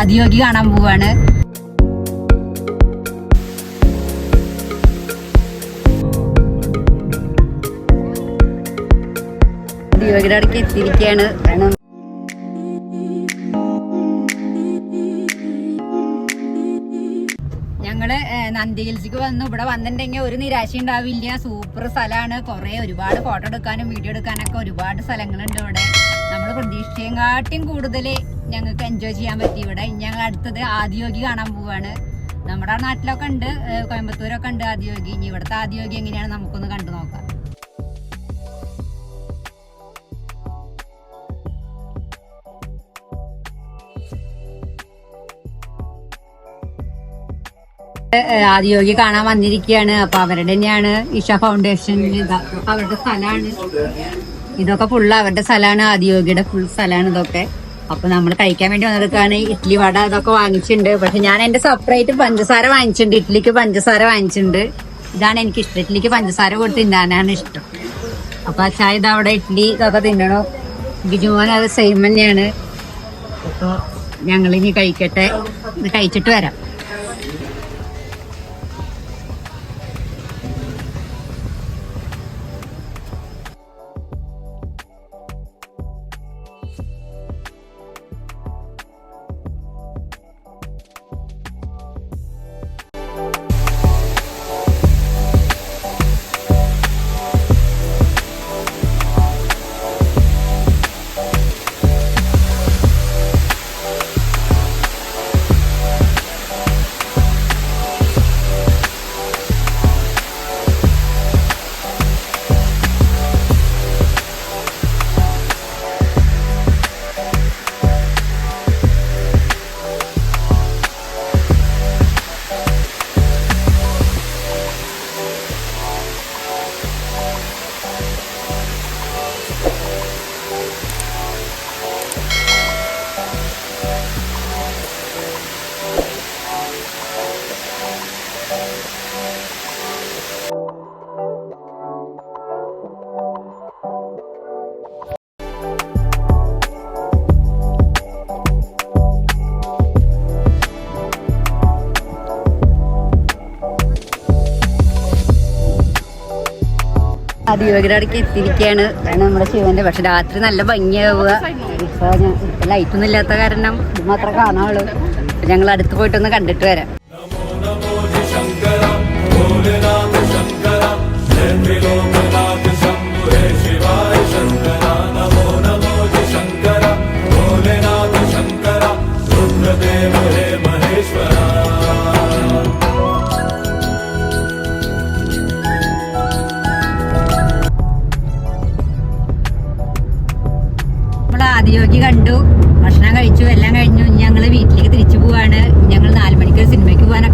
ആദിയോഗി കാണാൻ പോവാണ്. ആദിയോഗിയുടെ അടുക്ക് എത്തിയിരിക്കുകയാണ്. ഞങ്ങള് നന്ദി ഹിൽസിക്ക് വന്നു. ഇവിടെ വന്നിട്ടുണ്ടെങ്കിൽ ഒരു നിരാശ ഉണ്ടാവില്ല. സൂപ്പർ സ്ഥലമാണ്. ഒരുപാട് ഫോട്ടോ എടുക്കാനും വീഡിയോ എടുക്കാനൊക്കെ ഒരുപാട് സ്ഥലങ്ങളുണ്ട് ഇവിടെ. നമ്മൾ പ്രതീക്ഷിച്ചേക്കാട്ടും കൂടുതൽ ഞങ്ങൾക്ക് എൻജോയ് ചെയ്യാൻ പറ്റി ഇവിടെ. ഞങ്ങൾ അടുത്തത് ആദിയോഗി കാണാൻ പോവാണ്. നമ്മുടെ നാട്ടിലൊക്കെ ഉണ്ട്, കോയമ്പത്തൂരൊക്കെ ഉണ്ട് ആദിയോഗി. ഇനി ഇവിടുത്തെ ആദിയോഗി എങ്ങനെയാണ് നമുക്കൊന്ന് കണ്ടു നോക്കാം. ആദിയോഗി കാണാൻ വന്നിരിക്കുകയാണ്. അപ്പൊ അവരുടെ തന്നെയാണ് ഇഷ ഫൗണ്ടേഷൻ. അവരുടെ സ്ഥലമാണ് ഇതൊക്കെ. ഫുള്ള് അവരുടെ സ്ഥലമാണ്. ആദിയോഗിയുടെ ഫുൾ സ്ഥലമാണ് ഇതൊക്കെ. അപ്പൊ നമ്മൾ കഴിക്കാൻ വേണ്ടി വന്നെടുക്കാണ്. ഇഡ്ഡലി വട ഇതൊക്കെ വാങ്ങിച്ചിട്ടുണ്ട്. പക്ഷെ ഞാൻ എന്റെ സെപ്പറേറ്റ് പഞ്ചസാര വാങ്ങിച്ചിട്ടുണ്ട്. ഇഡ്ഡലിക്ക് പഞ്ചസാര വാങ്ങിച്ചിട്ടുണ്ട്. ഇതാണ് എനിക്ക് ഇഷ്ടം. ഇഡ്ഡലിക്ക് പഞ്ചസാര കൊടുത്ത് തിന്നാനാണ് ഇഷ്ടം. അപ്പൊ അച്ഛാ ഇതവിടെ ഇഡ്ഡലി ഇതൊക്കെ തിന്നണോ. ബിജുമോൻ അത് സെയിം തന്നെയാണ്. അപ്പൊ ഞങ്ങളിനി കഴിക്കട്ടെ. ഇത് കഴിച്ചിട്ട് വരാം. ആദിയോഗിയുടെ അടുക്ക് എത്തിയിരിക്കുകയാണ്. നമ്മുടെ ശിവന്റെ. പക്ഷെ രാത്രി നല്ല ഭംഗിയാവുക. ഇപ്പൊ ലൈറ്റൊന്നും ഇല്ലാത്ത കാരണം ഇത് മാത്രമേ കാണാനുള്ളൂ. ഞങ്ങൾ അടുത്ത് പോയിട്ടൊന്ന് കണ്ടിട്ട് വരാം. ആദിയോഗി കണ്ടു, ഭക്ഷണം കഴിച്ചു, എല്ലാം കഴിഞ്ഞു. ഞങ്ങൾ വീട്ടിലേക്ക് തിരിച്ചു പോവാണ്. ഞങ്ങൾ 4 മണിക്ക് സിനിമയ്ക്ക് പോകാനൊക്കെ